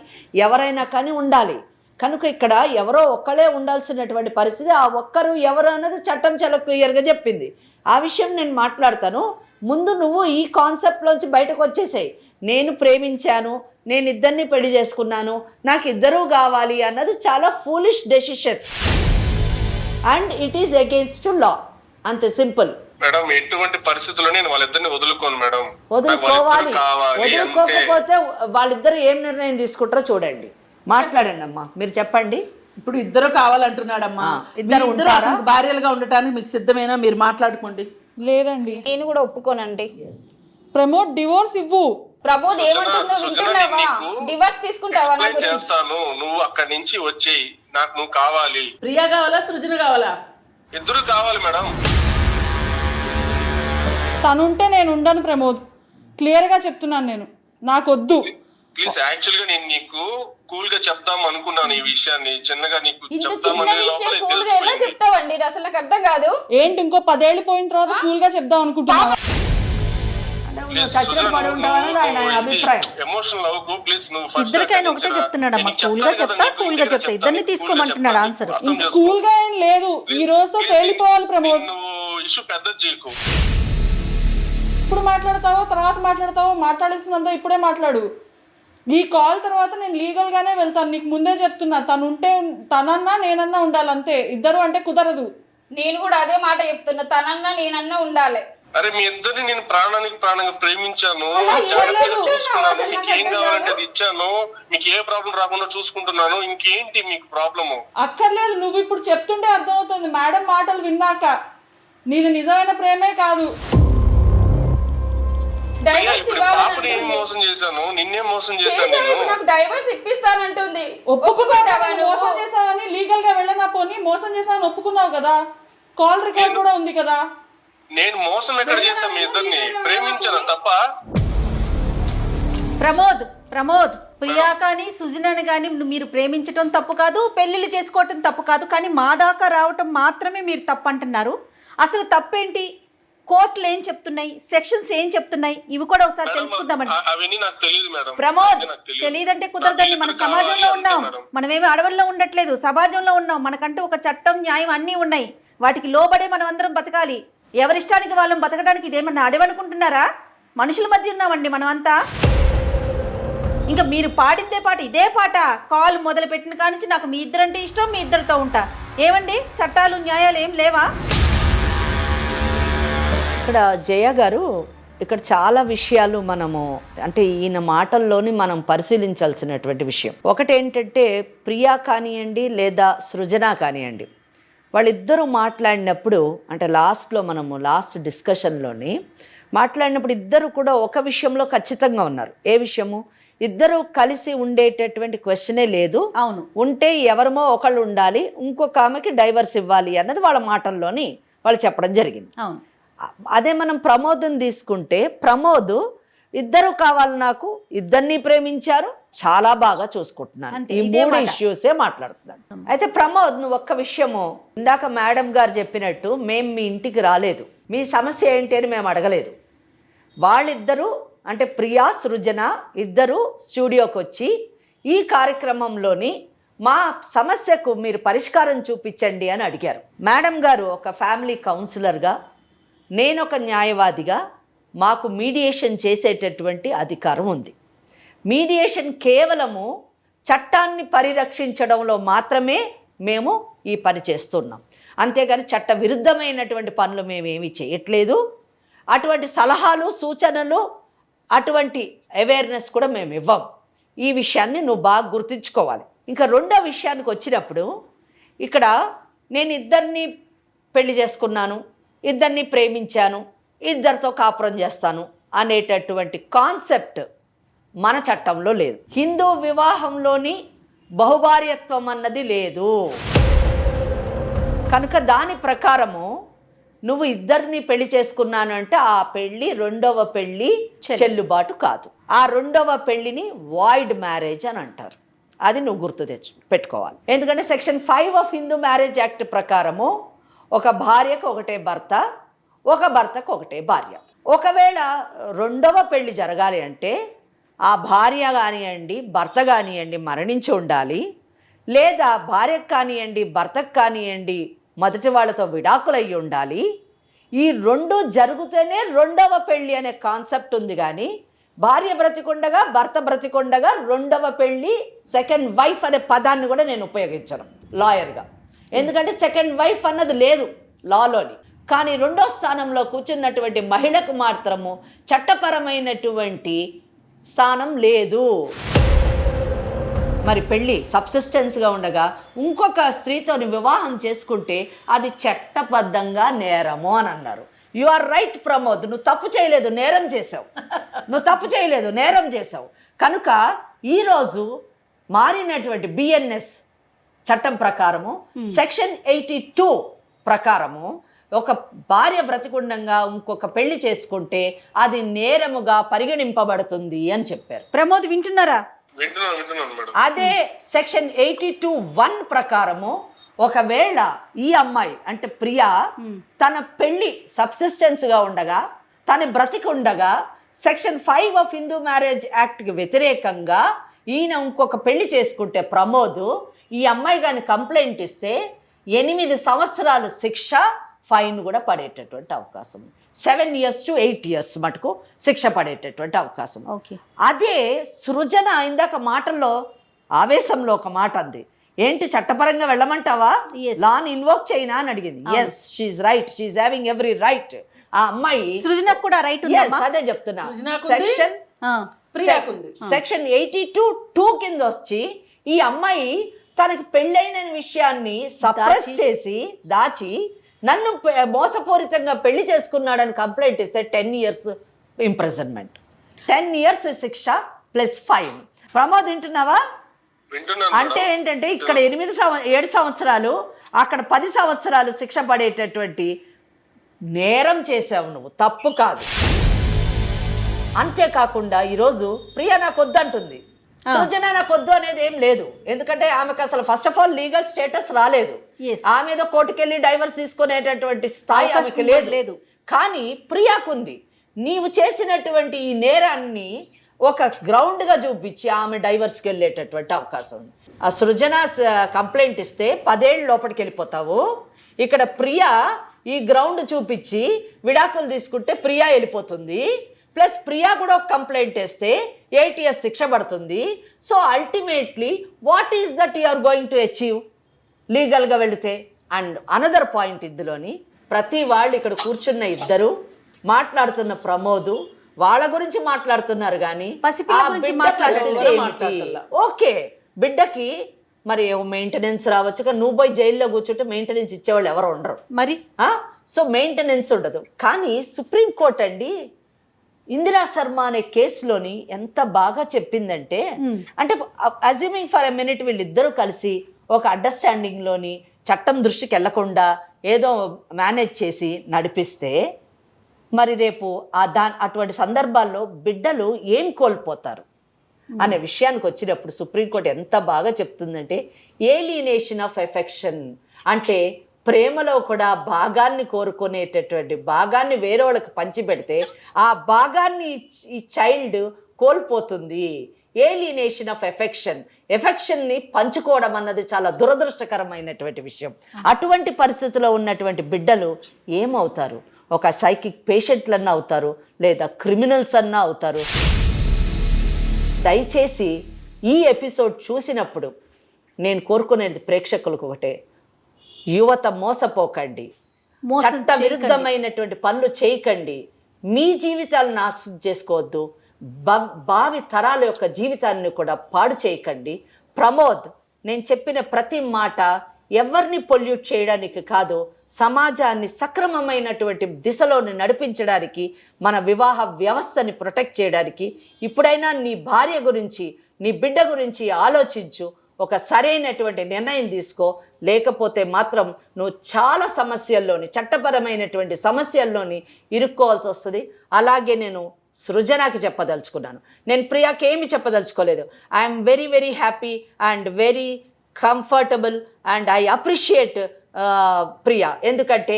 ఎవరైనా కానీ ఉండాలి. కనుక ఇక్కడ ఎవరో ఒక్కడే ఉండాల్సినటువంటి పరిస్థితి. ఆ ఒక్కరు ఎవరు అన్నది చట్టం చాలా క్లియర్గా చెప్పింది. ఆ విషయం నేను మాట్లాడతాను. ముందు నువ్వు ఈ కాన్సెప్ట్లోంచి బయటకు వచ్చేసాయి. నేను ప్రేమించాను, నేను ఇద్దరిని పెళ్లి చేసుకున్నాను, నాకు ఇద్దరూ కావాలి అన్నది చాలా foolish decision and it is against law. అంతే సింపుల్. మేడం ఎటువంటి పరిస్థితుల్లో నేను వాళ్ళిద్దరిని వదులుకోను మేడం. వదులుకోవాలి. వదులుకోకపోతే వాళ్ళిద్దరు ఏం నిర్ణయం తీసుకుంటారో చూడండి. మాట్లాడండి అమ్మా, మీరు చెప్పండి. ఇప్పుడు ఇద్దరు కావాలంటున్నాడమ్మా. ఇద్దరు భార్యలుగా ఉండటానికి మీకు సిద్ధమేనా? మీరు మాట్లాడుకోండి. లేదండి, నేను కూడా ఒప్పుకోనండి. ప్రమోద్ డివోర్స్ ఇవ్వు. ప్రమోద్ ఏమంటుందో వింటున్నావా? డివోర్స్ తీసుకుంటావా? నాకు చేస్తాను, నువ్వు అక్కడి నుంచి వచ్చేయి, నాకు నువ్వు కావాలి. ప్రియా కావాలా, సృజన కావాలా? ఇద్దరు కావాలి మేడం. తనుంటే నేను ఉండను ప్రమోద్, క్లియర్గా చెప్తున్నాను. నేను నాకు వద్దు. ప్లీజ్, యాక్చువల్ గా నేను నీకు కూల్ గా చెప్దాం అనుకున్నాను ఈ విషయాన్ని, చిన్నగా నీకు ఇంత చిన్న చెప్దామని విషయం కూల్ గా ఎలా చెప్తావండి? అసలు నాకు అర్థం కాదు. ఏంటి ఇంకో 10 ఏళ్ళు పోయిన తర్వాత కూల్ గా చెప్దాం అనుకుంటున్నా? చచ్చిన పడి ఉంటావని ఆయన అభిప్రాయం. ఎమోషనల్ అవ్వకు ప్లీజ్. నువ్వు ఇద్దరికైనా ఒకటే చెప్తున్నాడమ్మా, కూల్ గా చెప్తా, కూల్ గా చెప్తా. ఇద్దరిని తీసుకోమంటున్నాడు ఆన్సర్. ఇంకా కూల్ గా ఏం లేదు, ఈ రోజుతో తేలిపోవాలి ప్రమోద్. నువ్వు ఇష్యూ పెద్ద చేయకు. ఇప్పుడు మాట్లాడతావో తర్వాత మాట్లాడతావో, మాట్లాడాల్సిందంతా ఇప్పుడే మాట్లాడు. ఈ కాల్ తర్వాత నేను లీగల్ గానే వెళ్తాను. నీకు ముందే చెప్తున్నా, తనన్నా నేనన్నా ఉండాలి, అంతే. ఇద్దరు అంటే కుదరదు. నేను కూడా అదే మాట చెప్తున్నా, తనన్నా నేనన్నా ఉండాలి. అరే మీ ఇద్దరిని నేను ప్రాణానికి ప్రాణంగా ప్రేమించాను, మీకు ఏం కావాలంటే అది ఇచ్చాను, మీకు ఏ ప్రాబ్లం రాకుండా చూసుకుంటున్నాను. ఇంకేంటి మీకు ప్రాబ్లము? అక్కర్లేదు, నువ్వు ఇప్పుడు చెప్తుంటే అర్థమవుతుంది. మేడం మాటలు విన్నాక నీది నిజమైన ప్రేమే కాదు. మోసం చేశాను, నిన్నే మోసం చేశాను. నాకు డైవర్స్ ఇప్పిస్తానంటుంది. ఒప్పుకున్నావు, మోసం చేసావని లీగల్ గా వెళ్ళనా? పోనీ మోసం చేసావని ఒప్పుకున్నావు కదా, కాల్ రికార్డ్ కూడా ఉంది కదా. నేను మోసం ఎక్కడ చేశాను? మీ ఇద్దరిని ప్రేమించాను తప్ప. ప్రమోద్ ప్రియా కానీ సుజనని కానీ మీరు ప్రేమించడం తప్పు కాదు, పెళ్లిళ్ళు చేసుకోవటం తప్పు కాదు. కానీ మా దాకా రావటం మాత్రమే మీరు తప్పు అంటున్నారు. అసలు తప్పేంటి? కోర్టులు ఏం చెప్తున్నాయి, సెక్షన్స్ ఏం చెప్తున్నాయి, ఇవి కూడా ఒకసారి తెలుసుకుందామండి. ప్రమోద్, తెలియదంటే కుదరదండి. మన సమాజంలో ఉన్నాం, మనమేమి అడవుల్లో ఉండట్లేదు, సమాజంలో ఉన్నాం. మనకంటూ ఒక చట్టం, న్యాయం అన్నీ ఉన్నాయి. వాటికి లోబడే మనం అందరం బతకాలి. ఎవరిష్టానికి వాళ్ళం బతకడానికి ఇదేమన్నా అడవనుకుంటున్నారా? మనుషుల మధ్య ఉన్నామండి మనమంతా. ఇంకా మీరు పాడిందే పాట, ఇదే పాట. కాల్ మొదలు పెట్టిన కానించి నాకు మీ ఇద్దరంటే ఇష్టం, మీ ఇద్దరితో ఉంటా. ఏమండి, చట్టాలు న్యాయాలు ఏం లేవా? ఇక్కడ జయ గారు, ఇక్కడ చాలా విషయాలు మనము అంటే ఈయన మాటల్లోని మనం పరిశీలించాల్సినటువంటి విషయం. ఒకటేంటంటే ప్రియా కానివ్వండి లేదా సృజన కానివ్వండి, వాళ్ళిద్దరూ మాట్లాడినప్పుడు అంటే లాస్ట్ డిస్కషన్లోని మాట్లాడినప్పుడు ఇద్దరు కూడా ఒక విషయంలో ఖచ్చితంగా ఉన్నారు. ఏ విషయము? ఇద్దరు కలిసి ఉండేటటువంటి క్వశ్చనే లేదు. అవును, ఉంటే ఎవరమో ఒకళ్ళు ఉండాలి, ఇంకొక ఆమెకి డైవర్స్ ఇవ్వాలి అన్నది వాళ్ళ మాటల్లోని వాళ్ళు చెప్పడం జరిగింది. అవును. అదే మనం ప్రమోద్ని తీసుకుంటే, ప్రమోద్ ఇద్దరు కావాలి, నాకు ఇద్దరిని ప్రేమించారు, చాలా బాగా చూసుకుంటున్నాను, ఈ 3 ఇష్యూసే మాట్లాడుతున్నాడు. అయితే ప్రమోద్, నువ్వు ఒక్క విషయము, ఇందాక మేడం గారు చెప్పినట్టు మేము మీ ఇంటికి రాలేదు, మీ సమస్య ఏంటి అని మేము అడగలేదు. వాళ్ళిద్దరూ అంటే ప్రియా సృజన ఇద్దరు స్టూడియోకి వచ్చి ఈ కార్యక్రమంలోని మా సమస్యకు మీరు పరిష్కారం చూపించండి అని అడిగారు. మేడం గారు ఒక ఫ్యామిలీ కౌన్సిలర్గా, నేను ఒక న్యాయవాదిగా మాకు మీడియేషన్ చేసేటటువంటి అధికారం ఉంది. మీడియేషన్ కేవలము చట్టాన్ని పరిరక్షించడంలో మాత్రమే మేము ఈ పని చేస్తున్నాం, అంతేగాని చట్ట విరుద్ధమైనటువంటి పనులు మేమేమీ చేయట్లేదు. అటువంటి సలహాలు, సూచనలు, అటువంటి అవేర్నెస్ కూడా మేము ఇవ్వం. ఈ విషయాన్ని నువ్వు బాగా గుర్తుంచుకోవాలి. ఇంకా రెండో విషయానికి వచ్చినప్పుడు, ఇక్కడ నేను ఇద్దరిని పెళ్లి చేసుకున్నాను, ఇద్దరిని ప్రేమించాను, ఇద్దరితో కాపురం చేస్తాను అనేటటువంటి కాన్సెప్ట్ మన చట్టంలో లేదు. హిందూ వివాహంలోని బహుభార్యత్వం అన్నది లేదు. కనుక దాని ప్రకారము నువ్వు ఇద్దరిని పెళ్లి చేసుకున్నాను అంటే ఆ పెళ్లి రెండవ పెళ్లి చెల్లుబాటు కాదు. ఆ రెండవ పెళ్లిని వాయిడ్ మ్యారేజ్ అని అంటారు. అది నువ్వు గుర్తు పెట్టుకోవాలి. ఎందుకంటే section 5 of Hindu marriage act ప్రకారము ఒక భార్యకు ఒకటే భర్త, ఒక భర్తకు ఒకటే భార్య. ఒకవేళ రెండవ పెళ్లి జరగాలి అంటే ఆ భార్య కానివ్వండి, భర్త కానివ్వండి మరణించి ఉండాలి, లేదా భార్యకు కానివ్వండి, భర్తకు కానివ్వండి మొదటి వాళ్ళతో విడాకులయ్యి ఉండాలి. ఈ రెండు జరిగితేనే రెండవ పెళ్ళి అనే కాన్సెప్ట్ ఉంది. కానీ భార్య బ్రతికుండగా, భర్త బ్రతికుండగా రెండవ పెళ్ళి, సెకండ్ వైఫ్ అనే పదాన్ని కూడా నేను ఉపయోగించను లాయర్గా. ఎందుకంటే సెకండ్ వైఫ్ అన్నది లేదు లాలోని. కానీ రెండో స్థానంలో కూర్చున్నటువంటి మహిళకు మాత్రము చట్టపరమైనటువంటి స్థానం లేదు. మరి పెళ్ళి సబ్సిస్టెన్స్గా ఉండగా ఇంకొక స్త్రీతో వివాహం చేసుకుంటే అది చట్టబద్ధంగా నేరము అని అన్నారు. యు ఆర్ రైట్ ప్రమోద్, నువ్వు తప్పు చేయలేదు, నేరం చేసావు. నువ్వు తప్పు చేయలేదు, నేరం చేసావు. కనుక ఈరోజు మారినటువంటి బిఎన్ఎస్ చట్టం ప్రకారము సెక్షన్ 82 ప్రకారము ఒక భార్య బ్రతికుండంగా ఇంకొక పెళ్లి చేసుకుంటే అది నేరముగా పరిగణింపబడుతుంది అని చెప్పారు. ప్రమోద్ వింటున్నారా? వింటున్నాను మేడం. అదే సెక్షన్ 82(1) ప్రకారము ఒకవేళ ఈ అమ్మాయి అంటే ప్రియా తన పెళ్లి సబ్సిస్టెన్స్గా ఉండగా, తన బ్రతికుండగా సెక్షన్ 5 ఆఫ్ హిందూ మ్యారేజ్ యాక్ట్కి వ్యతిరేకంగా ఈయన ఇంకొక పెళ్లి చేసుకుంటే ప్రమోద్, ఈ అమ్మాయి కానీ కంప్లైంట్ ఇస్తే 8 సంవత్సరాలు శిక్ష, ఫైన్ కూడా పడేటటువంటి అవకాశం. 7 years to 8 years మటుకు శిక్ష పడేటటువంటి అవకాశం. ఓకే. అదే సృజన ఇందాక మాటల్లో ఆవేశంలో ఒక మాట అంది, ఏంటి చట్టపరంగా వెళ్ళమంటావా, లాని ఇన్వోక్ చేయనా అని అడిగింది. Yes, she's right, she's having every right. ఆ అమ్మాయి సృజనకు కూడా రైట్ ఉంది. అదే చెప్తున్నా. సెక్షన్ 82(2) కింద వచ్చి ఈ అమ్మాయి తనకి పెళ్ళైన విషయాన్ని సప్రెస్ చేసి దాచి నన్ను మోసపూరితంగా పెళ్లి చేసుకున్నాడని కంప్లైంట్ ఇస్తే 10 years ఇంప్రిజన్మెంట్, 10 years శిక్ష ప్లస్ ఫైన్. ప్రమోద్ వింటున్నావా? అంటే ఏంటంటే ఇక్కడ 7 సంవత్సరాలు, అక్కడ 10 సంవత్సరాలు శిక్ష పడేటటువంటి నేరం చేసావు నువ్వు, తప్పు కాదు. అంతేకాకుండా ఈరోజు ప్రియా నాకు వద్దంటుంది, సృజన నాకు వద్దు అనేది ఏం లేదు. ఎందుకంటే ఆమెకు అసలు first of all legal status రాలేదు. ఆమె ఏదో కోర్టుకెళ్ళి డైవర్స్ తీసుకునేటటువంటి స్థాయి ఆమెకి లేదు. కానీ ప్రియాకుంది. నీవు చేసినటువంటి ఈ నేరాన్ని ఒక గ్రౌండ్గా చూపించి ఆమె డైవర్స్కి వెళ్ళేటటువంటి అవకాశం ఉంది. ఆ సృజన కంప్లైంట్ ఇస్తే 10 ఏళ్ళ లోపలికి వెళ్ళిపోతావు. ఇక్కడ ప్రియా ఈ గ్రౌండ్ చూపించి విడాకులు తీసుకుంటే ప్రియా వెళ్ళిపోతుంది. ప్లస్ ప్రియా కూడా ఒక కంప్లైంట్ వేస్తే 8 years శిక్ష పడుతుంది. So ultimately what is that you are going to achieve లీగల్గా వెళితే? అండ్ అనదర్ పాయింట్, ఇందులోని ప్రతి వాళ్ళు ఇక్కడ కూర్చున్న ఇద్దరు మాట్లాడుతున్న ప్రమోదు వాళ్ళ గురించి మాట్లాడుతున్నారు కానీ ఓకే బిడ్డకి మరి మెయింటెనెన్స్ రావచ్చు. కానీ నువ్వు పోయి జైల్లో కూర్చుంటే మెయింటెనెన్స్ ఇచ్చేవాళ్ళు ఎవరు ఉండరు మరి. సో మెయింటెనెన్స్ ఉండదు. కానీ సుప్రీంకోర్టు అండి ఇందిరా శర్మ అనే కేసులోని ఎంత బాగా చెప్పిందంటే, అంటే అజ్యూమింగ్ ఫర్ ఎ మినిట్ వీళ్ళిద్దరూ కలిసి ఒక అండర్స్టాండింగ్లోని చట్టం దృష్టికి వెళ్లకుండా ఏదో మేనేజ్ చేసి నడిపిస్తే మరి రేపు అటువంటి సందర్భాల్లో బిడ్డలు ఏం కోల్పోతారు అనే విషయానికి వచ్చినప్పుడు సుప్రీంకోర్టు ఎంత బాగా చెప్తుందంటే, ఏలినేషన్ ఆఫ్ ఎఫెక్షన్ అంటే ప్రేమలో కూడా భాగాన్ని కోరుకునేటటువంటి భాగాన్ని వేరే వాళ్ళకి పంచిపెడితే ఆ భాగాన్ని ఈ చైల్డ్ కోల్పోతుంది. ఏలినేషన్ ఆఫ్ ఎఫెక్షన్ని పంచుకోవడం అన్నది చాలా దురదృష్టకరమైనటువంటి విషయం. అటువంటి పరిస్థితిలో ఉన్నటువంటి బిడ్డలు ఏమవుతారు? ఒక సైకిక్ పేషెంట్లన్నా అవుతారు, లేదా క్రిమినల్స్ అన్నా అవుతారు. దయచేసి ఈ ఎపిసోడ్ చూసినప్పుడు నేను కోరుకునేది ప్రేక్షకులకు ఒకటే, యువత మోసపోకండి, చట్ట విరుద్ధమైనటువంటి పనులు చేయకండి, మీ జీవితాలను నాశనం చేసుకోవద్దు, భావి తరాల యొక్క జీవితాన్ని కూడా పాడు చేయకండి. ప్రమోద్, నేను చెప్పిన ప్రతి మాట ఎవరిని పొల్యూట్ చేయడానికి కాదు, సమాజాన్ని సక్రమమైనటువంటి దిశలోని నడిపించడానికి, మన వివాహ వ్యవస్థని ప్రొటెక్ట్ చేయడానికి ఇప్పుడైనా నీ భార్య గురించి, నీ బిడ్డ గురించి ఆలోచించు, ఒక సరైనటువంటి నిర్ణయం తీసుకో. లేకపోతే మాత్రం నువ్వు చాలా సమస్యల్లోని, చట్టపరమైనటువంటి సమస్యల్లోని ఇరుక్కోవాల్సి వస్తుంది. అలాగే నేను సృజనకి చెప్పదలుచుకున్నాను, నేను ప్రియాకి ఏమి చెప్పదలుచుకోలేదు. I'm very very happy and very comfortable and I appreciate Priya. ఎందుకంటే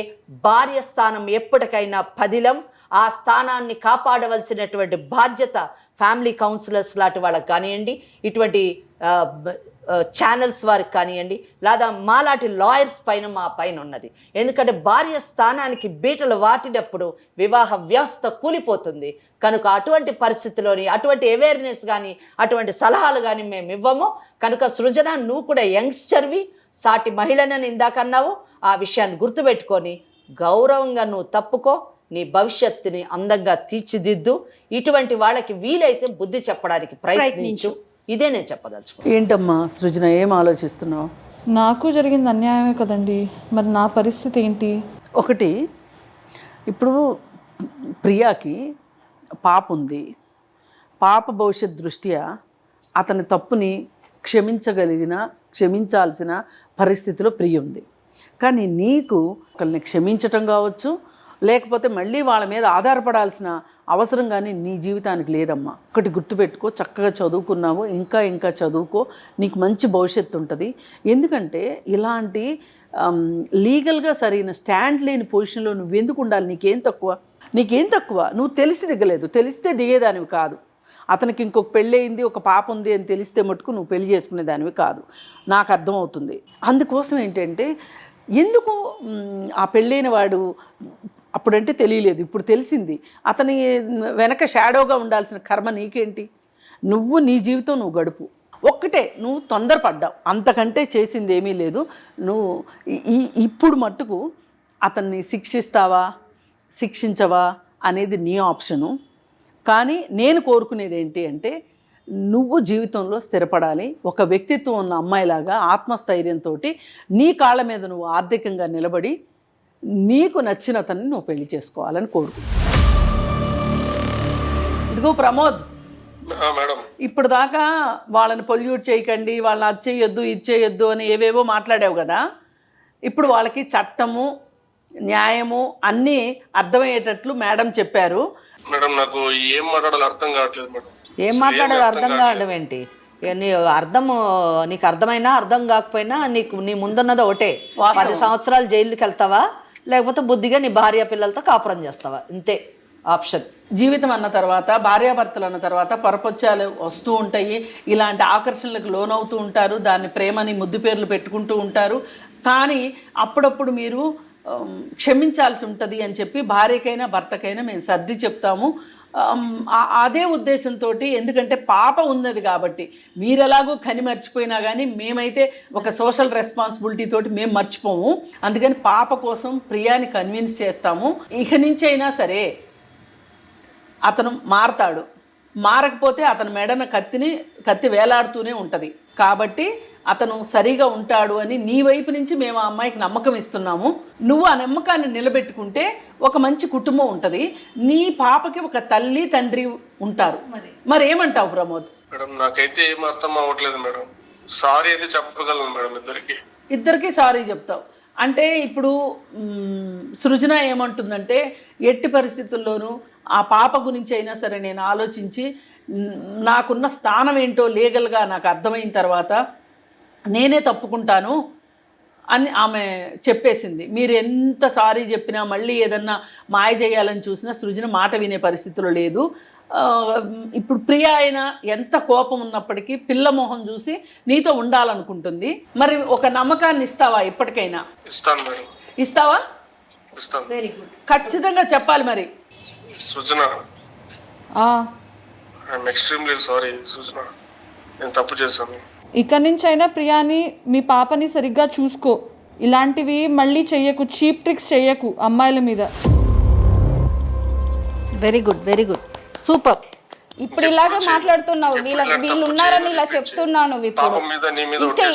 భార్య స్థానం ఎప్పటికైనా పదిలం. ఆ స్థానాన్ని కాపాడవలసినటువంటి బాధ్యత ఫ్యామిలీ కౌన్సిలర్స్ లాంటి వాళ్ళకి కానివ్వండి, ఇటువంటి ఛానల్స్ వారికి కానివ్వండి, లేదా మాలాంటి లాయర్స్ పైన, మా పైన ఉన్నది. ఎందుకంటే భార్య స్థానానికి బీటలు వాటినప్పుడు వివాహ వ్యవస్థ కూలిపోతుంది. కనుక అటువంటి పరిస్థితిలోని అటువంటి అవేర్నెస్ కానీ, అటువంటి సలహాలు కానీ మేము ఇవ్వము. కనుక సృజన, నువ్వు కూడా యంగ్స్టర్వి, సాటి మహిళనని ఇందాకన్నావు. ఆ విషయాన్ని గుర్తుపెట్టుకొని గౌరవంగా నువ్వు తప్పుకో, నీ భవిష్యత్తుని అందంగా తీర్చిదిద్దు. ఇటువంటి వాళ్ళకి వీలైతే బుద్ధి చెప్పడానికి ప్రయత్నించు. ఇదే నేను చెప్పదలుచుకున్నాను. ఏంటమ్మా సృజన, ఏం ఆలోచిస్తున్నావు? నాకు జరిగింది అన్యాయమే కదండి, మరి నా పరిస్థితి ఏంటి? ఒకటి, ఇప్పుడు ప్రియాకి పాప ఉంది. పాప భవిష్యత్ దృష్ట్యా అతని తప్పుని క్షమించాల్సిన పరిస్థితిలో ప్రియ ఉంది. కానీ నీకు ఒకరిని క్షమించటం కావచ్చు, లేకపోతే మళ్ళీ వాళ్ళ మీద ఆధారపడాల్సిన అవసరం కానీ నీ జీవితానికి లేదమ్మా. ఒకటి గుర్తుపెట్టుకో, చక్కగా చదువుకున్నావు, ఇంకా చదువుకో, నీకు మంచి భవిష్యత్తు ఉంటుంది. ఎందుకంటే ఇలాంటి లీగల్గా సరైన స్టాండ్ లేని పొజిషన్లో నువ్వు ఎందుకు ఉండాలి? నీకేం తక్కువ? నువ్వు తెలిసి దిగలేదు, తెలిస్తే దిగేదానివి కాదు. అతనికి ఇంకొక పెళ్ళి అయింది, ఒక పాప ఉంది అని తెలిస్తే మటుకు నువ్వు పెళ్లి చేసుకునేదానివి కాదు, నాకు అర్థమవుతుంది. అందుకోసం ఏంటంటే, ఎందుకు ఆ పెళ్ళైన వాడు అప్పుడంటే తెలియలేదు, ఇప్పుడు తెలిసింది. అతని వెనక షాడోగా ఉండాల్సిన కర్మ నీకేంటి? నువ్వు నీ జీవితం నువ్వు గడుపు. ఒక్కటే, నువ్వు తొందరపడ్డావు, అంతకంటే చేసింది ఏమీ లేదు. నువ్వు ఇప్పుడు మట్టుకు అతన్ని శిక్షించవా అనేది నీ ఆప్షను. కానీ నేను కోరుకునేది ఏంటి అంటే, నువ్వు జీవితంలో స్థిరపడాలి. ఒక వ్యక్తిత్వం ఉన్న అమ్మాయిలాగా ఆత్మస్థైర్యంతో నీ కాళ్ళ మీద నువ్వు ఆర్థికంగా నిలబడి నీకు నచ్చిన అతన్ని నువ్వు పెళ్లి చేసుకోవాలని కోరుకుంటున్నాను. ఇదిగో ప్రమోద్, ఇప్పుడు దాకా వాళ్ళని పొల్యూట్ చేయకండి, వాళ్ళని అది చేయొద్దు, ఇది చేయొద్దు అని ఏవేవో మాట్లాడావు కదా. ఇప్పుడు వాళ్ళకి చట్టము, న్యాయము అన్నీ అర్థమయ్యేటట్లు మేడం చెప్పారు. మేడం, నాకు ఏం మాట్లాడాలో అర్థం కావట్లేదు మేడం. ఏం మాట్లాడాలో అర్థం కావడం ఏంటి? నీకు అర్థమైనా అర్థం కాకపోయినా నీ ముందున్నది ఒకటే. 10 సంవత్సరాలు జైలుకి వెళ్తావా, లేకపోతే బుద్ధిగా నీ భార్య పిల్లలతో కాపురం చేస్తావా? ఇంతే ఆప్షన్. జీవితం అన్న తర్వాత, భార్యాభర్తలు అన్న తర్వాత పొరపొచ్చాలు వస్తూ ఉంటాయి, ఇలాంటి ఆకర్షణలకు లోనవుతూ ఉంటారు, దాన్ని ప్రేమని ముద్దు పేర్లు పెట్టుకుంటూ ఉంటారు. కానీ అప్పుడప్పుడు మీరు క్షమించాల్సి ఉంటుంది అని చెప్పి భార్యకైనా భర్తకైనా మేము సర్ది చెప్తాము. అదే ఉద్దేశంతో, ఎందుకంటే పాప ఉన్నది కాబట్టి మీరు ఎలాగో కని మర్చిపోయినా కానీ మేమైతే ఒక సోషల్ రెస్పాన్సిబిలిటీ తోటి మేము మర్చిపోము. అందుకని పాప కోసం ప్రియాని కన్విన్స్ చేస్తాము. ఇక నుంచి అయినా సరే అతను మారతాడు, మారకపోతే అతని మెడన కత్తి వేలాడుతూనే ఉంటుంది. కాబట్టి అతను సరిగా ఉంటాడు అని నీ వైపు నుంచి మేము ఆ అమ్మాయికి నమ్మకం ఇస్తున్నాము. నువ్వు ఆ నమ్మకాన్ని నిలబెట్టుకుంటే ఒక మంచి కుటుంబం ఉంటుంది, నీ పాపకి ఒక తల్లి తండ్రి ఉంటారు. మరి ఏమంటావు ప్రమోద్? మేడం, నాకైతే ఏం అర్థం అవ్వట్లేదు మేడం. సారీ అయితే చెప్పగలను మేడం, ఇద్దరికి సారీ చెప్తావు అంటే. ఇప్పుడు సృజన ఏమంటుందంటే, ఎట్టి పరిస్థితుల్లోనూ ఆ పాప గురించి అయినా సరే నేను ఆలోచించి నాకున్న స్థానం ఏంటో లీగల్గా నాకు అర్థమైన తర్వాత నేనే తప్పుకుంటాను అని ఆమె చెప్పేసింది. మీరు ఎంత సారీ చెప్పినా, మళ్ళీ ఏదన్నా మాయ చేయాలని చూసినా సృజన మాట వినే పరిస్థితిలో లేదు. ఇప్పుడు ప్రియ అయినా ఎంత కోపం ఉన్నప్పటికీ పిల్ల మొహం చూసి నీతో ఉండాలనుకుంటుంది. మరి ఒక నమ్మకాన్ని ఇస్తావా? ఇప్పటికైనా ఇస్తావా? Very good. ఖచ్చితంగా చెప్పాలి. మరి సృజన, ఐఎమ్ ఎక్స్ట్రీమ్లీ సారీ సృజన, నేను తప్పు చేశాను. ఇక నుంచి అయినా ప్రియాని, మీ పాపని సరిగ్గా చూసుకో. ఇలాంటివి మళ్ళీ చెయ్యకు, చీప్ ట్రిక్స్ చెయ్యకు అమ్మాయిల మీద. Very good, very good, super. ఇప్పుడు ఇలాగే మాట్లాడుతున్నావు, వీళ్ళు ఉన్నారని ఇలా చెప్తున్నాను. ఇప్పుడు ఇంకా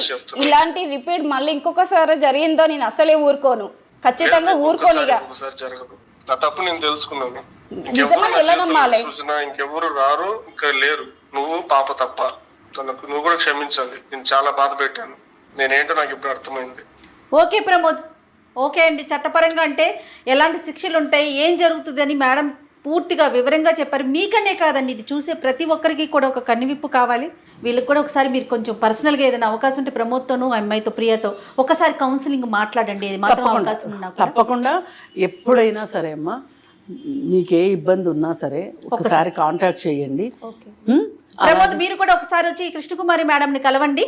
ఇలాంటి రిపీట్ మళ్ళీ ఇంకొకసారి జరిగిందో నేను అసలే ఊరుకోను. ఖచ్చితంగా ఊరుకోనిగా. ఒకసారి జరగదు. నా తప్పు నేను తెలుసుకున్నాను. నిజంగా ఎలా నమ్మాలి? చూసినా ఇంకెవరు రారు, ఇంకా లేరు. నువ్వు పాప తప్ప. నువ్వు కూడా క్షమించాలి. నేను చాలా బాధ పెట్టాను. నేనేంటో నాకు ఇప్పుడు అర్థమైంది. ఓకే ప్రమోద్, ఓకే అండి. చట్టపరంగా అంటే ఎలాంటి శిక్షలు ఉంటాయి, ఏం జరుగుతుంది అని మేడం పూర్తిగా వివరంగా చెప్పారు. మీకనే కాదండి, ఇది చూసే ప్రతి ఒక్కరికి కూడా ఒక కన్నువిప్పు కావాలి. వీళ్ళకి కూడా ఒకసారి మీరు కొంచెం పర్సనల్గా ఏదైనా అవకాశం ఉంటే ప్రమోద్తోనూ, అమ్మాయితో, ప్రియతో ఒకసారి కౌన్సిలింగ్ మాట్లాడండి. ఇది మాత్రం అవకాశం ఉన్నా తప్పకుండా ఎప్పుడైనా సరే అమ్మా, మీకే ఇబ్బంది ఉన్నా సరే ఒకసారి కాంటాక్ట్ చేయండి. ప్రమోద్, మీరు కూడా ఒకసారి వచ్చి కృష్ణకుమారి మేడంని కలవండి.